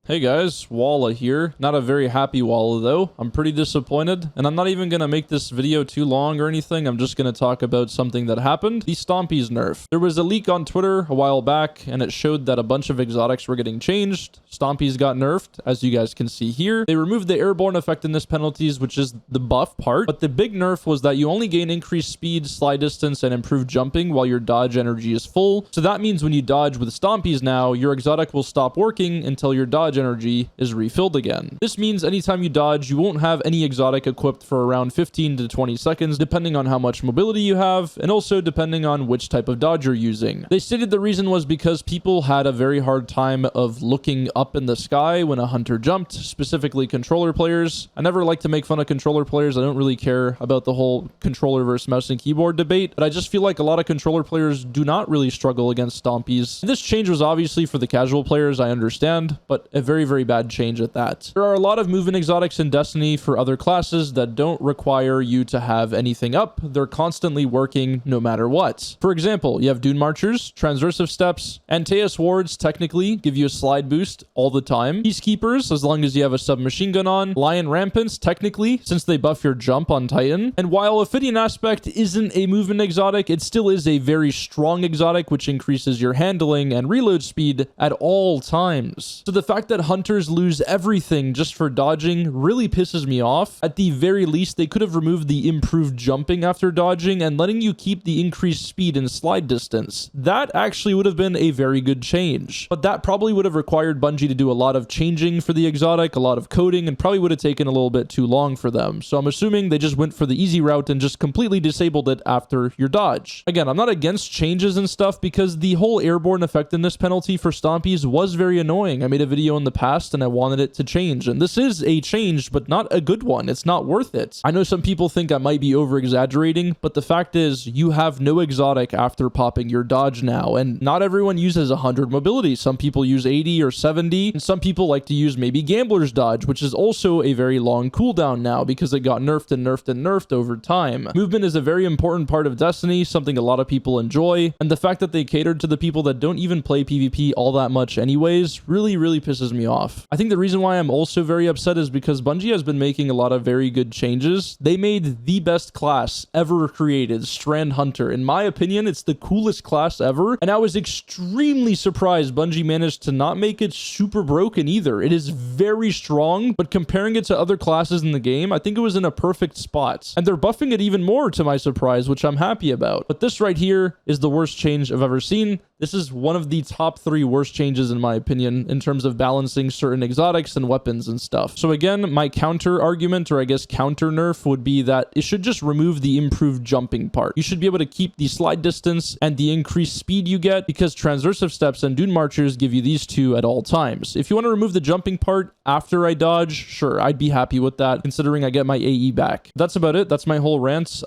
Hey guys, Walla here. Not a very happy Walla though. I'm pretty disappointed, and I'm not even gonna make this video too long or anything. I'm just gonna talk about something that happened. The Stompies nerf. There was a leak on Twitter a while back, and it showed that a bunch of exotics were getting changed. Stompies got nerfed, as you guys can see here. They removed the airborne effectiveness penalties, which is the buff part, but the big nerf was that you only gain increased speed, slide distance, and improved jumping while your dodge energy is full. So that means when you dodge with Stompies now, your exotic will stop working until your dodge energy is refilled again. This means anytime you dodge, you won't have any exotic equipped for around 15 to 20 seconds, depending on how much mobility you have, and also depending on which type of dodge you're using. They stated the reason was because people had a very hard time of looking up in the sky when a hunter jumped, specifically controller players. I never like to make fun of controller players. I don't really care about the whole controller versus mouse and keyboard debate, but I just feel like a lot of controller players do not really struggle against Stompies. This change was obviously for the casual players, I understand, but a very bad change at that. There are a lot of movement exotics in Destiny for other classes that don't require you to have anything up. They're constantly working no matter what. For example, you have Dune Marchers, Transversive Steps, Antaeus Wards technically give you a slide boost all the time. Peacekeepers, as long as you have a submachine gun on. Lion Rampants, technically, since they buff your jump on Titan. And while Ophidian Aspect isn't a movement exotic, it still is a very strong exotic, which increases your handling and reload speed at all times. So the fact that Hunters lose everything just for dodging really pisses me off. At the very least, they could have removed the improved jumping after dodging and letting you keep the increased speed and slide distance. That actually would have been a very good change. But that probably would have required Bungie to do a lot of changing for the exotic, a lot of coding, and probably would have taken a little bit too long for them. So I'm assuming they just went for the easy route and just completely disabled it after your dodge. Again, I'm not against changes and stuff because the whole airborne effectiveness penalty for Stompies was very annoying. I made a video in the past and I wanted it to change, and this is a change, but not a good one. It's not worth it. I know some people think I might be over exaggerating, but the fact is you have no exotic after popping your dodge now, and not everyone uses 100 mobility. Some people use 80 or 70, and some people like to use maybe Gambler's Dodge, which is also a very long cooldown now because it got nerfed and nerfed and nerfed over time. Movement is a very important part of Destiny, something a lot of people enjoy, and the fact that they catered to the people that don't even play PvP all that much anyways really pisses me off. I think the reason why I'm also very upset is because Bungie has been making a lot of very good changes. They made the best class ever created, Strand Hunter. In my opinion, it's the coolest class ever, and I was extremely surprised Bungie managed to not make it super broken either. It is very strong, but comparing it to other classes in the game, I think it was in a perfect spot. And they're buffing it even more to my surprise, which I'm happy about. But this right here is the worst change I've ever seen. This is one of the top 3 worst changes in my opinion in terms of balancing certain exotics and weapons and stuff. So again, my counter argument, or I guess counter nerf, would be that it should just remove the improved jumping part. You should be able to keep the slide distance and the increased speed you get because Transversive Steps and Dune Marchers give you these two at all times. If you want to remove the jumping part after I dodge, sure, I'd be happy with that considering I get my AE back. That's about it. That's my whole rant.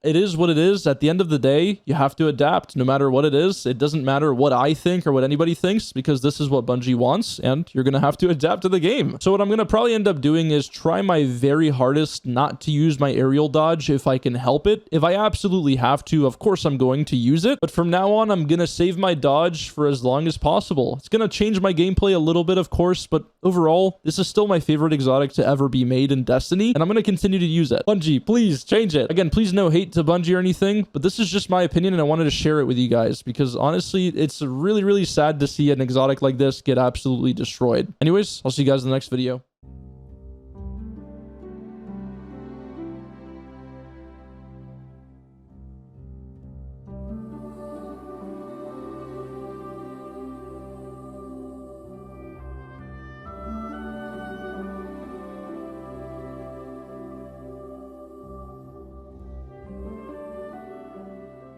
It is what it is. At the end of the day, you have to adapt no matter what it is. It doesn't matter what I think or what anybody thinks because this is what Bungie wants and you're going to have to adapt to the game. So what I'm going to probably end up doing is try my very hardest not to use my aerial dodge if I can help it. If I absolutely have to, of course I'm going to use it. But from now on, I'm going to save my dodge for as long as possible. It's going to change my gameplay a little bit, of course, but overall, this is still my favorite exotic to ever be made in Destiny, and I'm going to continue to use it. Bungie, please change it. Again, please no hate to Bungie or anything, but this is just my opinion and I wanted to share it with you guys because honestly, it's really sad to see an exotic like this get absolutely destroyed. Anyways, I'll see you guys in the next video.